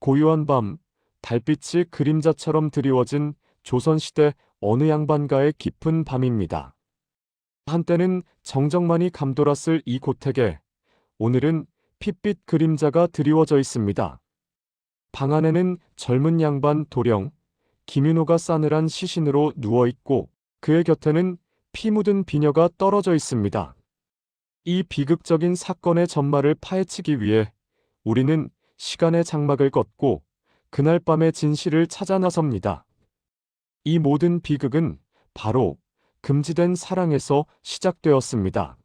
고요한 밤, 달빛이 그림자처럼 드리워진 조선시대 어느 양반가의 깊은 밤입니다. 한때는 정적만이 감돌았을 이 고택에 오늘은 핏빛 그림자가 드리워져 있습니다. 방 안에는 젊은 양반 도령, 김윤호가 싸늘한 시신으로 누워있고 그의 곁에는 피 묻은 비녀가 떨어져 있습니다. 이 비극적인 사건의 전말을 파헤치기 위해 우리는 시간의 장막을 걷고 그날 밤의 진실을 찾아 나섭니다. 이 모든 비극은 바로 금지된 사랑에서 시작되었습니다.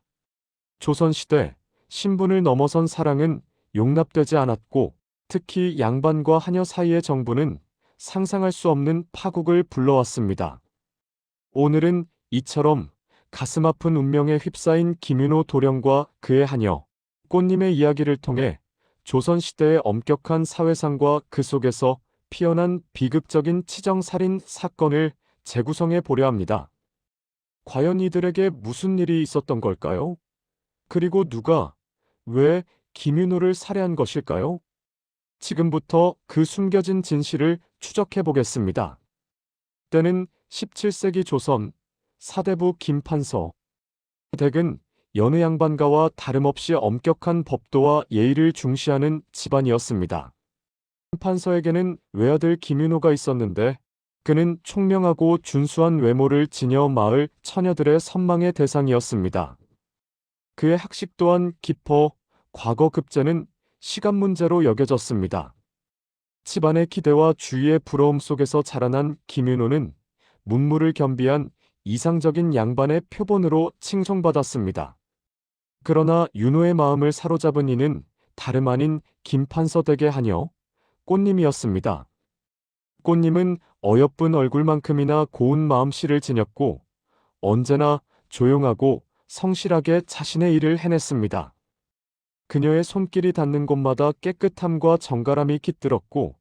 조선시대 신분을 넘어선 사랑은 용납되지 않았고 특히 양반과 하녀 사이의 정부는 상상할 수 없는 파국을 불러왔습니다. 오늘은 이처럼 가슴 아픈 운명에 휩싸인 김윤호 도령과 그의 하녀, 꽃님의 이야기를 통해 조선시대의 엄격한 사회상과 그 속에서 피어난 비극적인 치정살인 사건을 재구성해 보려 합니다. 과연 이들에게 무슨 일이 있었던 걸까요? 그리고 누가, 왜 김윤호를 살해한 것일까요? 지금부터 그 숨겨진 진실을 추적해 보겠습니다. 때는 17세기 조선, 사대부 김판서. 댁은 여느 양반가와 다름없이 엄격한 법도와 예의를 중시하는 집안이었습니다. 김판서에게는 외아들 김윤호가 있었는데 그는 총명하고 준수한 외모를 지녀 마을 처녀들의 선망의 대상이었습니다. 그의 학식 또한 깊어 과거 급제는 시간 문제로 여겨졌습니다. 집안의 기대와 주위의 부러움 속에서 자라난 김윤호는 문무를 겸비한 이상적인 양반의 표본으로 칭송받았습니다. 그러나 윤호의 마음을 사로잡은 이는 다름 아닌 김판서 댁의 하녀, 꽃님이었습니다. 꽃님은 어여쁜 얼굴만큼이나 고운 마음씨를 지녔고 언제나 조용하고 성실하게 자신의 일을 해냈습니다. 그녀의 손길이 닿는 곳마다 깨끗함과 정갈함이 깃들었고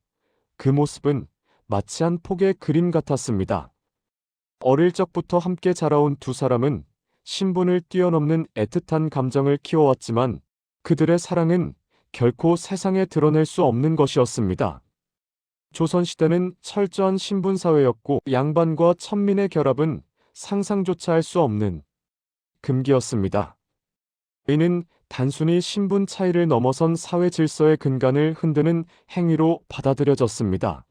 그 모습은 마치 한 폭의 그림 같았습니다. 어릴 적부터 함께 자라온 두 사람은 신분을 뛰어넘는 애틋한 감정을 키워왔지만 그들의 사랑은 결코 세상에 드러낼 수 없는 것이었습니다. 조선시대는 철저한 신분사회였고 양반과 천민의 결합은 상상조차 할 수 없는 금기였습니다. 이는 단순히 신분 차이를 넘어선 사회 질서의 근간을 흔드는 행위로 받아들여졌습니다.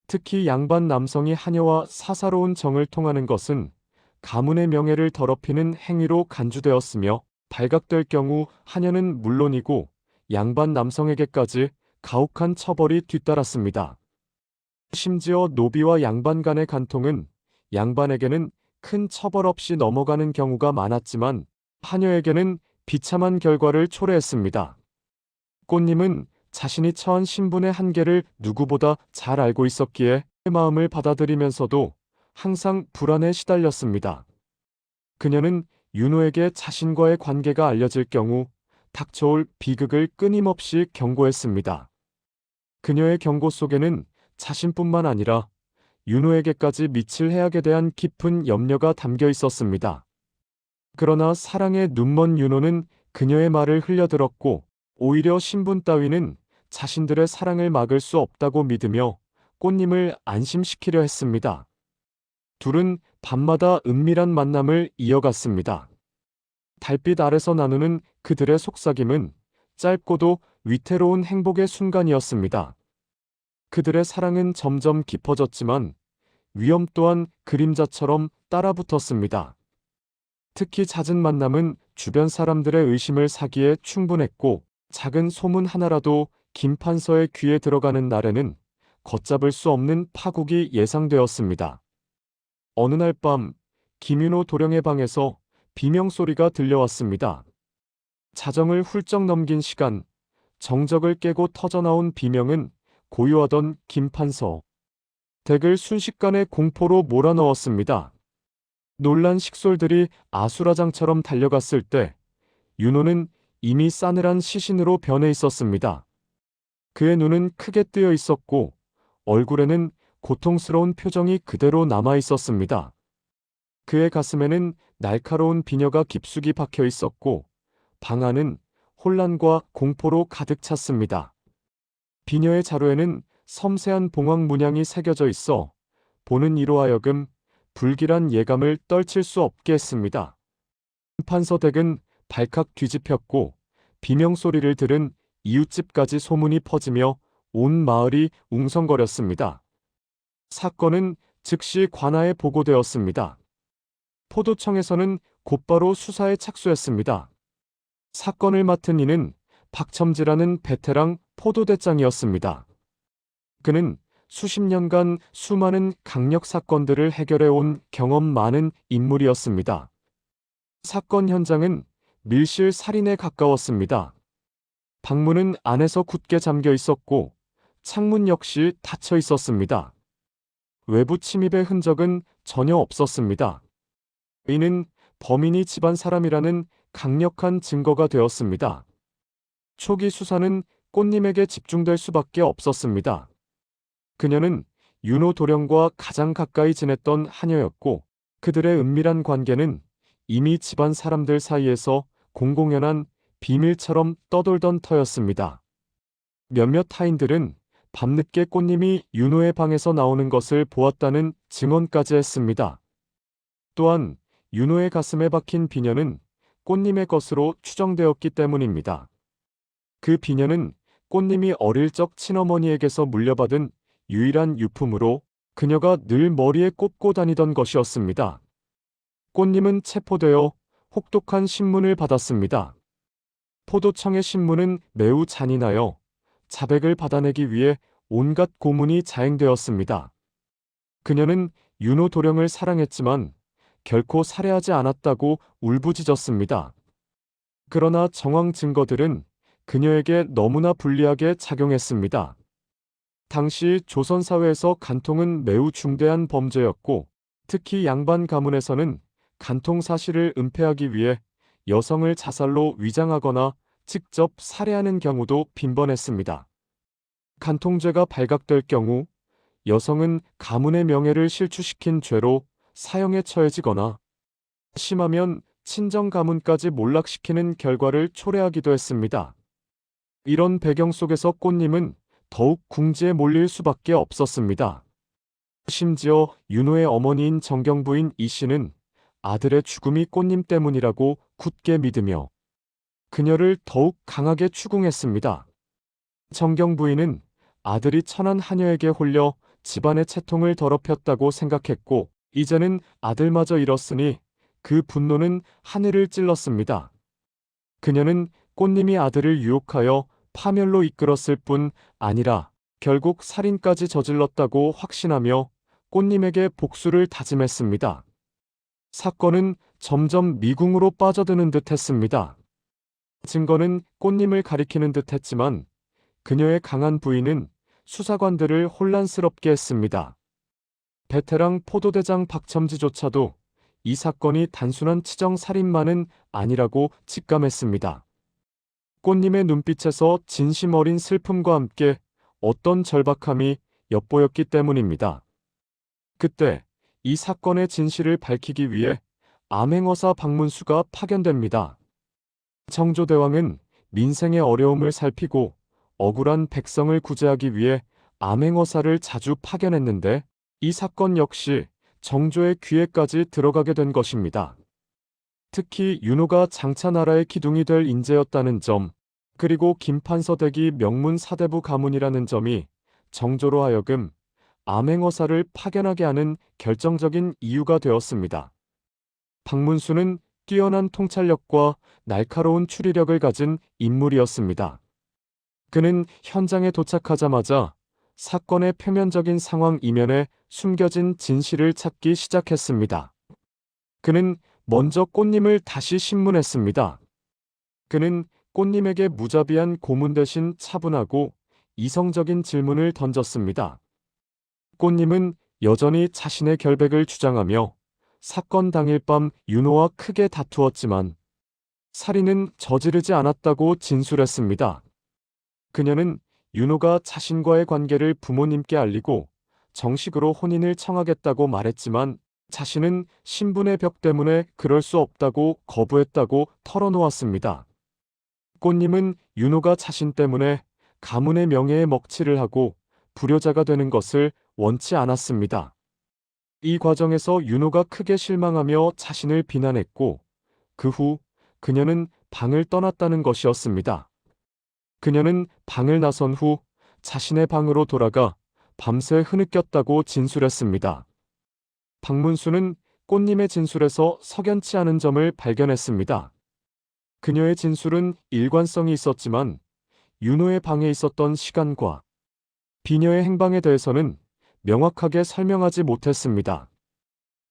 특히 양반 남성이 하녀와 사사로운 정을 통하는 것은 가문의 명예를 더럽히는 행위로 간주되었으며 발각될 경우 하녀는 물론이고 양반 남성에게까지 가혹한 처벌이 뒤따랐습니다. 심지어 노비와 양반 간의 간통은 양반에게는 큰 처벌 없이 넘어가는 경우가 많았지만 하녀에게는 비참한 결과를 초래했습니다. 꽃님은 자신이 처한 신분의 한계를 누구보다 잘 알고 있었기에 그 마음을 받아들이면서도 항상 불안에 시달렸습니다. 그녀는 윤호에게 자신과의 관계가 알려질 경우 닥쳐올 비극을 끊임없이 경고했습니다. 그녀의 경고 속에는 자신뿐만 아니라 윤호에게까지 미칠 해악에 대한 깊은 염려가 담겨 있었습니다. 그러나 사랑에 눈먼 윤호는 그녀의 말을 흘려들었고 오히려 신분 따위는 자신들의 사랑을 막을 수 없다고 믿으며 꽃님을 안심시키려 했습니다. 둘은 밤마다 은밀한 만남을 이어갔습니다. 달빛 아래서 나누는 그들의 속삭임은 짧고도 위태로운 행복의 순간이었습니다. 그들의 사랑은 점점 깊어졌지만 위험 또한 그림자처럼 따라붙었습니다. 특히 잦은 만남은 주변 사람들의 의심을 사기에 충분했고 작은 소문 하나라도 김판서의 귀에 들어가는 날에는 걷잡을 수 없는 파국이 예상되었습니다. 어느 날 밤 김윤호 도령의 방에서 비명소리가 들려왔습니다. 자정을 훌쩍 넘긴 시간, 정적을 깨고 터져나온 비명은 고요하던 김판서 댁을 순식간에 공포로 몰아넣었습니다. 놀란 식솔들이 아수라장처럼 달려갔을 때 윤호는 이미 싸늘한 시신으로 변해 있었습니다. 그의 눈은 크게 뜨여 있었고 얼굴에는 고통스러운 표정이 그대로 남아 있었습니다. 그의 가슴에는 날카로운 비녀가 깊숙이 박혀 있었고 방 안은 혼란과 공포로 가득 찼습니다. 비녀의 자루에는 섬세한 봉황 문양이 새겨져 있어 보는 이로 하여금 불길한 예감을 떨칠 수 없게 했습니다. 판서댁은 발칵 뒤집혔고 비명소리를 들은 이웃집까지 소문이 퍼지며 온 마을이 웅성거렸습니다. 사건은 즉시 관아에 보고되었습니다. 포도청에서는 곧바로 수사에 착수했습니다. 사건을 맡은 이는 박첨지라는 베테랑 포도대장이었습니다. 그는 수십 년간 수많은 강력 사건들을 해결해 온 경험 많은 인물이었습니다. 사건 현장은 밀실 살인에 가까웠습니다. 방문은 안에서 굳게 잠겨 있었고 창문 역시 닫혀 있었습니다. 외부 침입의 흔적은 전혀 없었습니다. 이는 범인이 집안 사람이라는 강력한 증거가 되었습니다. 초기 수사는 꽃님에게 집중될 수밖에 없었습니다. 그녀는 윤호 도령과 가장 가까이 지냈던 하녀였고 그들의 은밀한 관계는 이미 집안 사람들 사이에서 공공연한 비밀처럼 떠돌던 터였습니다. 몇몇 타인들은 밤늦게 꽃님이 윤호의 방에서 나오는 것을 보았다는 증언까지 했습니다. 또한 윤호의 가슴에 박힌 비녀는 꽃님의 것으로 추정되었기 때문입니다. 그 비녀는 꽃님이 어릴 적 친어머니에게서 물려받은 유일한 유품으로 그녀가 늘 머리에 꽂고 다니던 것이었습니다. 꽃님은 체포되어 혹독한 신문을 받았습니다. 포도청의 신문은 매우 잔인하여 자백을 받아내기 위해 온갖 고문이 자행되었습니다. 그녀는 윤호 도령을 사랑했지만 결코 살해하지 않았다고 울부짖었습니다. 그러나 정황 증거들은 그녀에게 너무나 불리하게 작용했습니다. 당시 조선 사회에서 간통은 매우 중대한 범죄였고 특히 양반 가문에서는 간통 사실을 은폐하기 위해 여성을 자살로 위장하거나 직접 살해하는 경우도 빈번했습니다. 간통죄가 발각될 경우 여성은 가문의 명예를 실추시킨 죄로 사형에 처해지거나 심하면 친정 가문까지 몰락시키는 결과를 초래하기도 했습니다. 이런 배경 속에서 꽃님은 더욱 궁지에 몰릴 수밖에 없었습니다. 심지어 윤호의 어머니인 정경부인 이 씨는 아들의 죽음이 꽃님 때문이라고 굳게 믿으며 그녀를 더욱 강하게 추궁했습니다. 정경부인은 아들이 천한 하녀에게 홀려 집안의 채통을 더럽혔다고 생각했고 이제는 아들마저 잃었으니 그 분노는 하늘을 찔렀습니다. 그녀는 꽃님이 아들을 유혹하여 파멸로 이끌었을 뿐 아니라 결국 살인까지 저질렀다고 확신하며 꽃님에게 복수를 다짐했습니다. 사건은 점점 미궁으로 빠져드는 듯 했습니다. 증거는 꽃님을 가리키는 듯 했지만 그녀의 강한 부인은 수사관들을 혼란스럽게 했습니다. 베테랑 포도대장 박첨지조차도 이 사건이 단순한 치정살인만은 아니라고 직감했습니다. 꽃님의 눈빛에서 진심 어린 슬픔과 함께 어떤 절박함이 엿보였기 때문입니다. 그때 이 사건의 진실을 밝히기 위해 암행어사 박문수가 파견됩니다. 정조대왕은 민생의 어려움을 살피고 억울한 백성을 구제하기 위해 암행어사를 자주 파견했는데 이 사건 역시 정조의 귀에까지 들어가게 된 것입니다. 특히 윤호가 장차나라의 기둥이 될 인재였다는 점, 그리고 김판서댁이 명문 사대부 가문이라는 점이 정조로 하여금 암행어사를 파견하게 하는 결정적인 이유가 되었습니다. 박문수는 뛰어난 통찰력과 날카로운 추리력을 가진 인물이었습니다. 그는 현장에 도착하자마자 사건의 표면적인 상황 이면에 숨겨진 진실을 찾기 시작했습니다. 그는 먼저 꽃님을 다시 신문했습니다. 그는 꽃님에게 무자비한 고문 대신 차분하고 이성적인 질문을 던졌습니다. 꽃님은 여전히 자신의 결백을 주장하며 사건 당일 밤 윤호와 크게 다투었지만 살인은 저지르지 않았다고 진술했습니다. 그녀는 윤호가 자신과의 관계를 부모님께 알리고 정식으로 혼인을 청하겠다고 말했지만 자신은 신분의 벽 때문에 그럴 수 없다고 거부했다고 털어놓았습니다. 꽃님은 윤호가 자신 때문에 가문의 명예에 먹칠을 하고 불효자가 되는 것을 원치 않았습니다. 이 과정에서 윤호가 크게 실망하며 자신을 비난했고 그 후 그녀는 방을 떠났다는 것이었습니다. 그녀는 방을 나선 후 자신의 방으로 돌아가 밤새 흐느꼈다고 진술했습니다. 박문수는 꽃님의 진술에서 석연치 않은 점을 발견했습니다. 그녀의 진술은 일관성이 있었지만 윤호의 방에 있었던 시간과 비녀의 행방에 대해서는 명확하게 설명하지 못했습니다.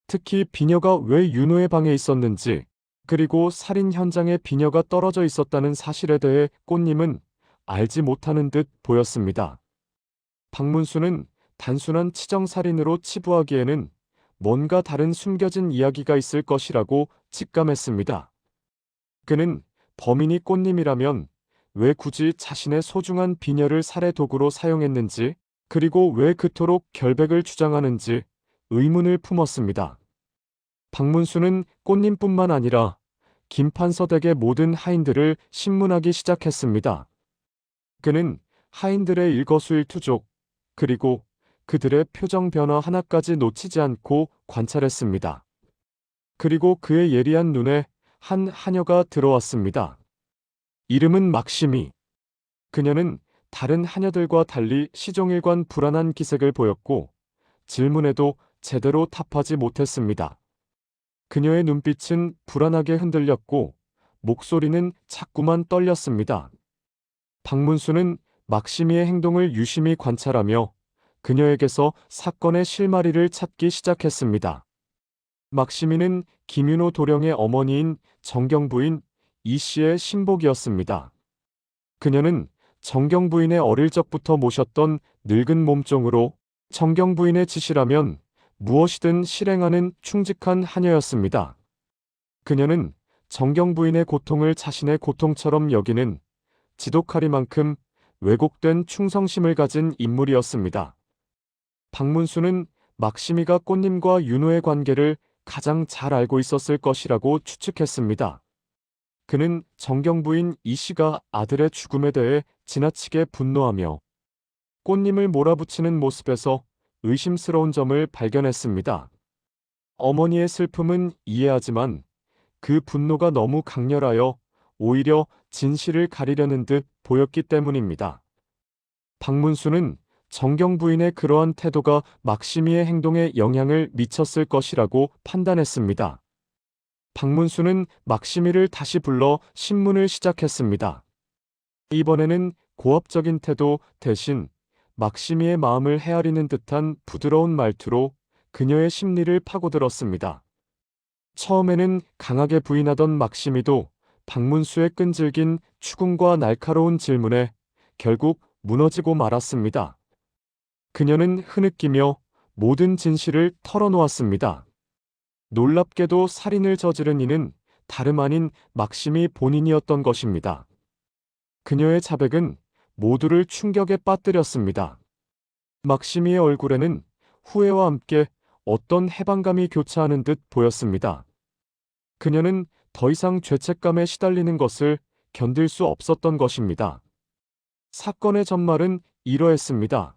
특히 비녀가 왜 윤호의 방에 있었는지, 그리고 살인 현장에 비녀가 떨어져 있었다는 사실에 대해 꽃님은 알지 못하는 듯 보였습니다. 박문수는 단순한 치정살인으로 치부하기에는 뭔가 다른 숨겨진 이야기가 있을 것이라고 직감했습니다. 그는 범인이 꽃님이라면 왜 굳이 자신의 소중한 비녀를 살해 도구로 사용했는지, 그리고 왜 그토록 결백을 주장하는지 의문을 품었습니다. 박문수는 꽃님뿐만 아니라 김판서 댁의 모든 하인들을 신문하기 시작했습니다. 그는 하인들의 일거수일투족, 그리고 그들의 표정 변화 하나까지 놓치지 않고 관찰했습니다. 그리고 그의 예리한 눈에 한 하녀가 들어왔습니다. 이름은 막심이. 그녀는 다른 하녀들과 달리 시종일관 불안한 기색을 보였고 질문에도 제대로 답하지 못했습니다. 그녀의 눈빛은 불안하게 흔들렸고 목소리는 자꾸만 떨렸습니다. 박문수는 막심이의 행동을 유심히 관찰하며 그녀에게서 사건의 실마리를 찾기 시작했습니다. 막심이는 김윤호 도령의 어머니인 정경 부인 이 씨의 신복이었습니다. 그녀는 정경 부인의 어릴 적부터 모셨던 늙은 몸종으로 정경 부인의 지시라면 무엇이든 실행하는 충직한 하녀였습니다. 그녀는 정경 부인의 고통을 자신의 고통처럼 여기는 지독하리만큼 왜곡된 충성심을 가진 인물이었습니다. 박문수는 막심이가 꽃님과 윤호의 관계를 가장 잘 알고 있었을 것이라고 추측했습니다. 그는 정경 부인 이 씨가 아들의 죽음에 대해 지나치게 분노하며 꽃님을 몰아붙이는 모습에서 의심스러운 점을 발견했습니다. 어머니의 슬픔은 이해하지만 그 분노가 너무 강렬하여 오히려 진실을 가리려는 듯 보였기 때문입니다. 박문수는 정경 부인의 그러한 태도가 막심이의 행동에 영향을 미쳤을 것이라고 판단했습니다. 박문수는 막심이를 다시 불러 신문을 시작했습니다. 이번에는 고압적인 태도 대신 막심이의 마음을 헤아리는 듯한 부드러운 말투로 그녀의 심리를 파고들었습니다. 처음에는 강하게 부인하던 막심이도 박문수의 끈질긴 추궁과 날카로운 질문에 결국 무너지고 말았습니다. 그녀는 흐느끼며 모든 진실을 털어놓았습니다. 놀랍게도 살인을 저지른 이는 다름 아닌 막심이 본인이었던 것입니다. 그녀의 자백은 모두를 충격에 빠뜨렸습니다. 막심이의 얼굴에는 후회와 함께 어떤 해방감이 교차하는 듯 보였습니다. 그녀는 더 이상 죄책감에 시달리는 것을 견딜 수 없었던 것입니다. 사건의 전말은 이러했습니다.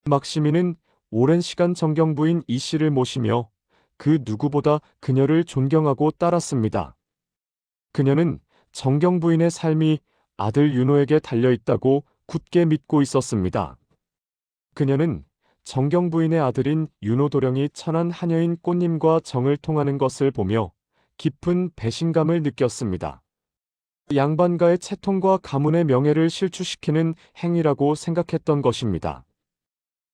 막심이는 오랜 시간 정경 부인 이 씨를 모시며 그 누구보다 그녀를 존경하고 따랐습니다. 그녀는 정경 부인의 삶이 아들 윤호에게 달려있다고 굳게 믿고 있었습니다. 그녀는 정경 부인의 아들인 윤호 도령이 천한 하녀인 꽃님과 정을 통하는 것을 보며 깊은 배신감을 느꼈습니다. 양반가의 채통과 가문의 명예를 실추시키는 행위라고 생각했던 것입니다.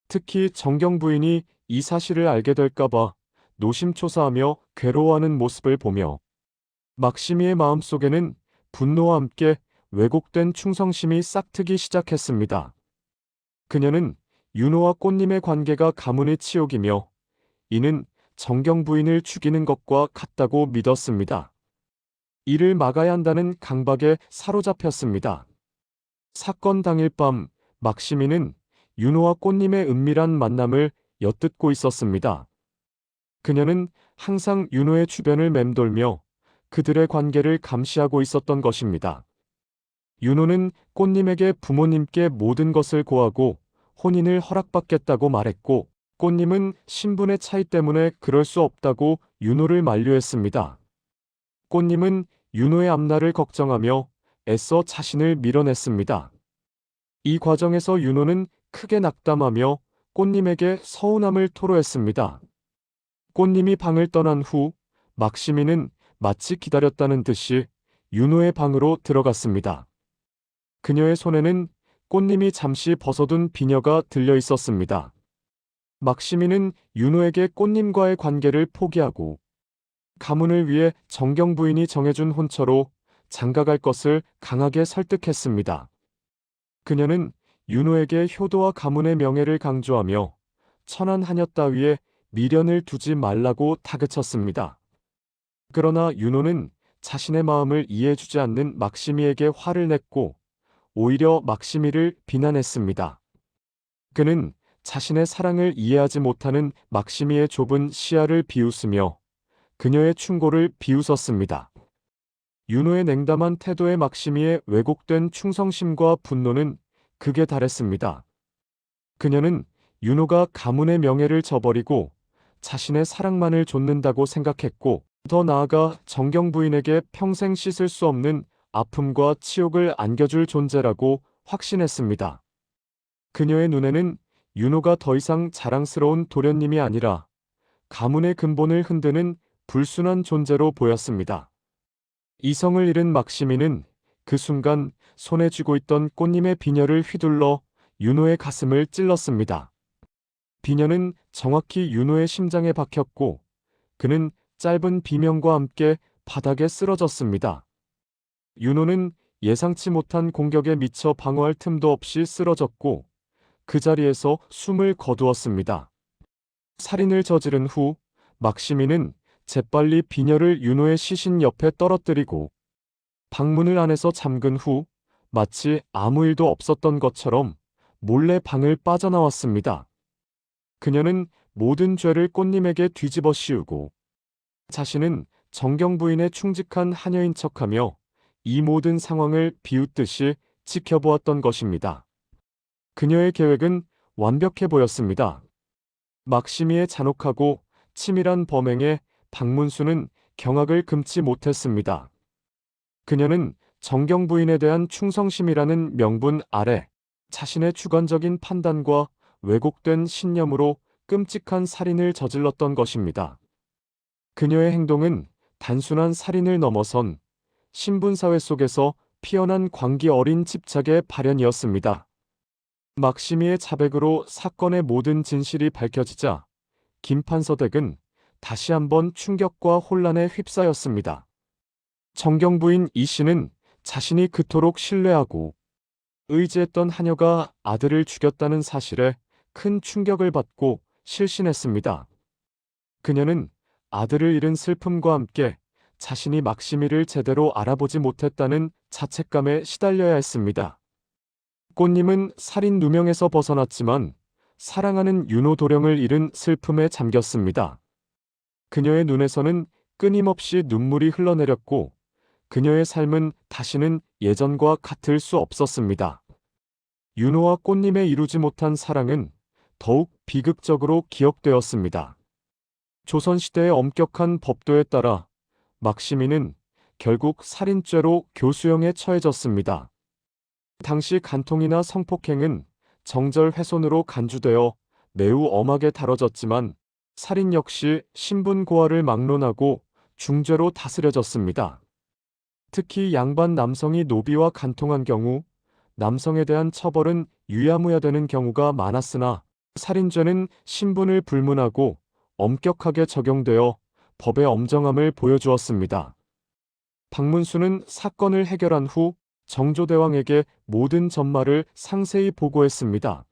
특히 정경 부인이 이 사실을 알게 될까봐 노심초사하며 괴로워하는 모습을 보며 막심이의 마음속에는 분노와 함께 왜곡된 충성심이 싹트기 시작했습니다. 그녀는 윤호와 꽃님의 관계가 가문의 치욕이며 이는 정경 부인을 죽이는 것과 같다고 믿었습니다. 이를 막아야 한다는 강박에 사로잡혔습니다. 사건 당일 밤 막심이는 윤호와 꽃님의 은밀한 만남을 엿듣고 있었습니다. 그녀는 항상 윤호의 주변을 맴돌며 그들의 관계를 감시하고 있었던 것입니다. 윤호는 꽃님에게 부모님께 모든 것을 고하고 혼인을 허락받겠다고 말했고, 꽃님은 신분의 차이 때문에 그럴 수 없다고 윤호를 만류했습니다. 꽃님은 윤호의 앞날을 걱정하며 애써 자신을 밀어냈습니다. 이 과정에서 윤호는 크게 낙담하며 꽃님에게 서운함을 토로했습니다. 꽃님이 방을 떠난 후 막시미는 마치 기다렸다는 듯이 윤호의 방으로 들어갔습니다. 그녀의 손에는 꽃님이 잠시 벗어둔 비녀가 들려 있었습니다. 막시미는 윤호에게 꽃님과의 관계를 포기하고 가문을 위해 정경 부인이 정해준 혼처로 장가갈 것을 강하게 설득했습니다. 그녀는 윤호에게 효도와 가문의 명예를 강조하며 천한 하녀 따위에 미련을 두지 말라고 다그쳤습니다. 그러나 윤호는 자신의 마음을 이해해주지 않는 막시미에게 화를 냈고 오히려 막시미를 비난했습니다. 그는 자신의 사랑을 이해하지 못하는 막시미의 좁은 시야를 비웃으며 그녀의 충고를 비웃었습니다. 윤호의 냉담한 태도에 막시미의 왜곡된 충성심과 분노는 극에 달했습니다. 그녀는 윤호가 가문의 명예를 저버리고 자신의 사랑만을 좇는다고 생각했고, 더 나아가 정경 부인에게 평생 씻을 수 없는 아픔과 치욕을 안겨줄 존재라고 확신했습니다. 그녀의 눈에는 윤호가 더 이상 자랑스러운 도련님이 아니라 가문의 근본을 흔드는 불순한 존재로 보였습니다. 이성을 잃은 막시미는 그 순간 손에 쥐고 있던 꽃님의 비녀를 휘둘러 윤호의 가슴을 찔렀습니다. 비녀는 정확히 윤호의 심장에 박혔고 그는 짧은 비명과 함께 바닥에 쓰러졌습니다. 윤호는 예상치 못한 공격에 미쳐 방어할 틈도 없이 쓰러졌고 그 자리에서 숨을 거두었습니다. 살인을 저지른 후 막시미는 재빨리 비녀를 윤호의 시신 옆에 떨어뜨리고 방문을 안에서 잠근 후 마치 아무 일도 없었던 것처럼 몰래 방을 빠져나왔습니다. 그녀는 모든 죄를 꽃님에게 뒤집어 씌우고 자신은 정경 부인의 충직한 하녀인 척하며 이 모든 상황을 비웃듯이 지켜보았던 것입니다. 그녀의 계획은 완벽해 보였습니다. 막시미의 잔혹하고 치밀한 범행에 박문수는 경악을 금치 못했습니다. 그녀는 정경 부인에 대한 충성심이라는 명분 아래 자신의 주관적인 판단과 왜곡된 신념으로 끔찍한 살인을 저질렀던 것입니다. 그녀의 행동은 단순한 살인을 넘어선 신분사회 속에서 피어난 광기 어린 집착의 발현이었습니다. 막시미의 자백으로 사건의 모든 진실이 밝혀지자 김판서댁은 다시 한번 충격과 혼란에 휩싸였습니다. 정경 부인 이 씨는 자신이 그토록 신뢰하고 의지했던 하녀가 아들을 죽였다는 사실에 큰 충격을 받고 실신했습니다. 그녀는 아들을 잃은 슬픔과 함께 자신이 막시미를 제대로 알아보지 못했다는 자책감에 시달려야 했습니다. 꽃님은 살인 누명에서 벗어났지만 사랑하는 윤호 도령을 잃은 슬픔에 잠겼습니다. 그녀의 눈에서는 끊임없이 눈물이 흘러내렸고 그녀의 삶은 다시는 예전과 같을 수 없었습니다. 윤호와 꽃님의 이루지 못한 사랑은 더욱 비극적으로 기억되었습니다. 조선시대의 엄격한 법도에 따라 막시미는 결국 살인죄로 교수형에 처해졌습니다. 당시 간통이나 성폭행은 정절 훼손으로 간주되어 매우 엄하게 다뤄졌지만 살인 역시 신분 고하를 막론하고 중죄로 다스려졌습니다. 특히 양반 남성이 노비와 간통한 경우 남성에 대한 처벌은 유야무야되는 경우가 많았으나 살인죄는 신분을 불문하고 엄격하게 적용되어 법의 엄정함을 보여주었습니다. 박문수는 사건을 해결한 후 정조대왕에게 모든 전말을 상세히 보고했습니다.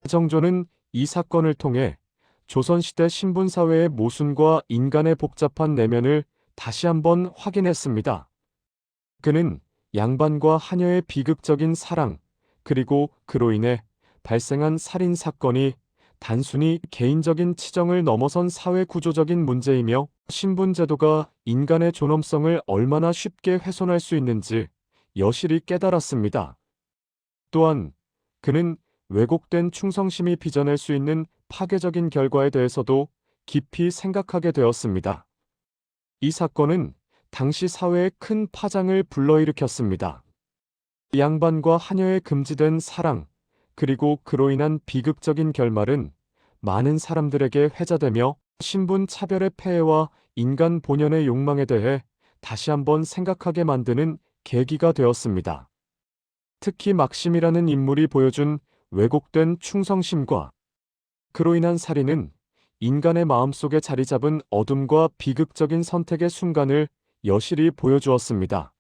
정조는 이 사건을 통해 조선시대 신분사회의 모순과 인간의 복잡한 내면을 다시 한번 확인했습니다. 그는 양반과 하녀의 비극적인 사랑, 그리고 그로 인해 발생한 살인 사건이 단순히 개인적인 치정을 넘어선 사회 구조적인 문제이며 신분제도가 인간의 존엄성을 얼마나 쉽게 훼손할 수 있는지 여실히 깨달았습니다. 또한 그는 왜곡된 충성심이 빚어낼 수 있는 파괴적인 결과에 대해서도 깊이 생각하게 되었습니다. 이 사건은 당시 사회에 큰 파장을 불러일으켰습니다. 양반과 하녀의 금지된 사랑, 그리고 그로 인한 비극적인 결말은 많은 사람들에게 회자되며 신분 차별의 폐해와 인간 본연의 욕망에 대해 다시 한번 생각하게 만드는 계기가 되었습니다. 특히 막심이라는 인물이 보여준 왜곡된 충성심과 그로 인한 살인은 인간의 마음속에 자리 잡은 어둠과 비극적인 선택의 순간을 여실히 보여주었습니다.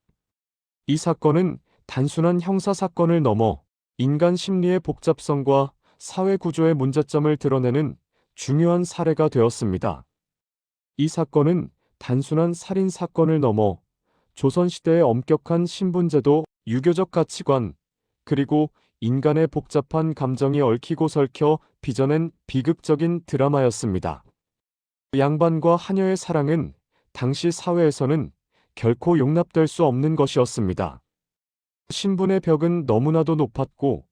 이 사건은 단순한 형사 사건을 넘어 인간 심리의 복잡성과 사회 구조의 문제점을 드러내는 중요한 사례가 되었습니다. 이 사건은 단순한 살인 사건을 넘어 조선시대의 엄격한 신분제도, 유교적 가치관, 그리고 인간의 복잡한 감정이 얽히고 설켜 빚어낸 비극적인 드라마였습니다. 양반과 하녀의 사랑은 당시 사회에서는 결코 용납될 수 없는 것이었습니다. 신분의 벽은 너무나도 높았고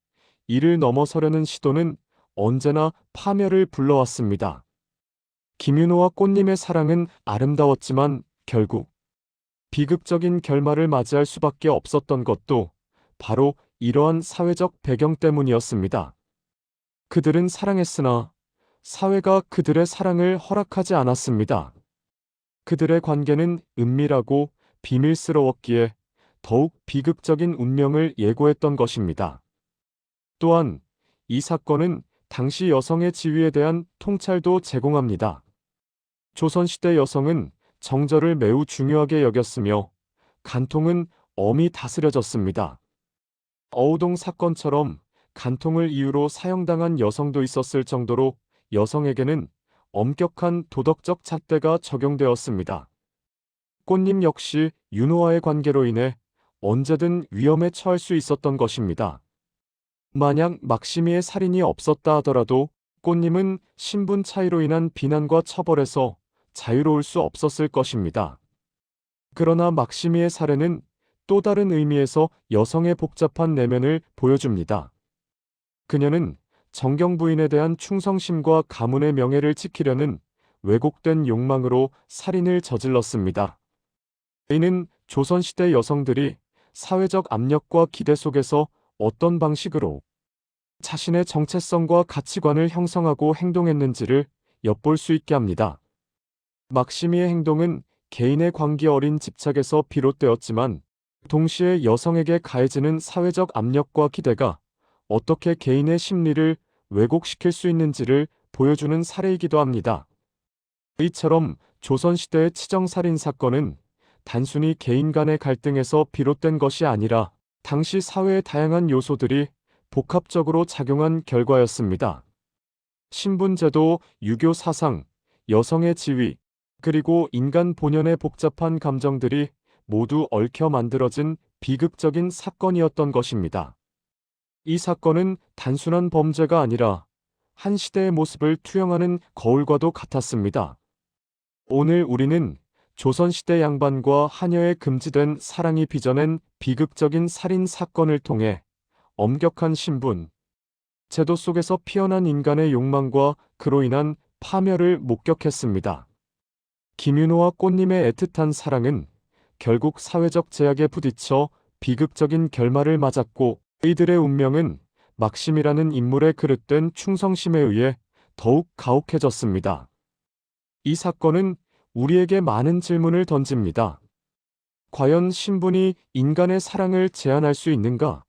이를 넘어서려는 시도는 언제나 파멸을 불러왔습니다. 김윤호와 꽃님의 사랑은 아름다웠지만 결국 비극적인 결말을 맞이할 수밖에 없었던 것도 바로 이러한 사회적 배경 때문이었습니다. 그들은 사랑했으나 사회가 그들의 사랑을 허락하지 않았습니다. 그들의 관계는 은밀하고 비밀스러웠기에 더욱 비극적인 운명을 예고했던 것입니다. 또한 이 사건은 당시 여성의 지위에 대한 통찰도 제공합니다. 조선시대 여성은 정절을 매우 중요하게 여겼으며 간통은 엄히 다스려졌습니다. 어우동 사건처럼 간통을 이유로 사형당한 여성도 있었을 정도로 여성에게는 엄격한 도덕적 잣대가 적용되었습니다. 꽃님 역시 윤호와의 관계로 인해 언제든 위험에 처할 수 있었던 것입니다. 만약 막심이의 살인이 없었다 하더라도 꽃님은 신분 차이로 인한 비난과 처벌에서 자유로울 수 없었을 것입니다. 그러나 막심이의 사례는 또 다른 의미에서 여성의 복잡한 내면을 보여줍니다. 그녀는 정경 부인에 대한 충성심과 가문의 명예를 지키려는 왜곡된 욕망으로 살인을 저질렀습니다. 이는 조선시대 여성들이 사회적 압력과 기대 속에서 어떤 방식으로 자신의 정체성과 가치관을 형성하고 행동했는지를 엿볼 수 있게 합니다. 막심이의 행동은 개인의 광기 어린 집착에서 비롯되었지만 동시에 여성에게 가해지는 사회적 압력과 기대가 어떻게 개인의 심리를 왜곡시킬 수 있는지를 보여주는 사례이기도 합니다. 이처럼 조선시대의 치정살인 사건은 단순히 개인 간의 갈등에서 비롯된 것이 아니라 당시 사회의 다양한 요소들이 복합적으로 작용한 결과였습니다. 신분제도, 유교 사상, 여성의 지위, 그리고 인간 본연의 복잡한 감정들이 모두 얽혀 만들어진 비극적인 사건이었던 것입니다. 이 사건은 단순한 범죄가 아니라 한 시대의 모습을 투영하는 거울과도 같았습니다. 오늘 우리는 조선시대 양반과 하녀의 금지된 사랑이 빚어낸 비극적인 살인 사건을 통해 엄격한 신분, 제도 속에서 피어난 인간의 욕망과 그로 인한 파멸을 목격했습니다. 김윤호와 꽃님의 애틋한 사랑은 결국 사회적 제약에 부딪혀 비극적인 결말을 맞았고 이들의 운명은 막심이라는 인물의 그릇된 충성심에 의해 더욱 가혹해졌습니다. 이 사건은 우리에게 많은 질문을 던집니다. 과연 신분이 인간의 사랑을 제한할 수 있는가?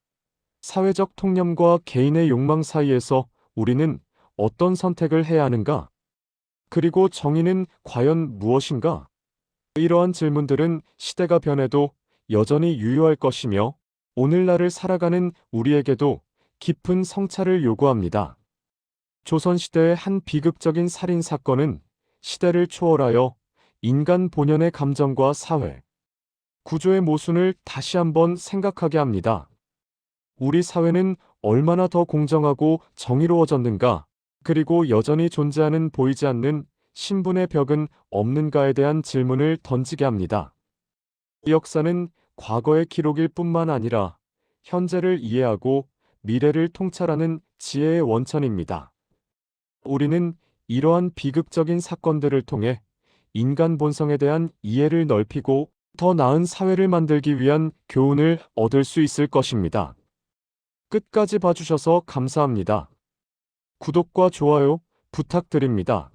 사회적 통념과 개인의 욕망 사이에서 우리는 어떤 선택을 해야 하는가? 그리고 정의는 과연 무엇인가? 이러한 질문들은 시대가 변해도 여전히 유효할 것이며 오늘날을 살아가는 우리에게도 깊은 성찰을 요구합니다. 조선시대의 한 비극적인 살인 사건은 시대를 초월하여 인간 본연의 감정과 사회, 구조의 모순을 다시 한번 생각하게 합니다. 우리 사회는 얼마나 더 공정하고 정의로워졌는가, 그리고 여전히 존재하는 보이지 않는 신분의 벽은 없는가에 대한 질문을 던지게 합니다. 이 역사는 과거의 기록일 뿐만 아니라 현재를 이해하고 미래를 통찰하는 지혜의 원천입니다. 우리는 이러한 비극적인 사건들을 통해 인간 본성에 대한 이해를 넓히고 더 나은 사회를 만들기 위한 교훈을 얻을 수 있을 것입니다. 끝까지 봐주셔서 감사합니다. 구독과 좋아요 부탁드립니다.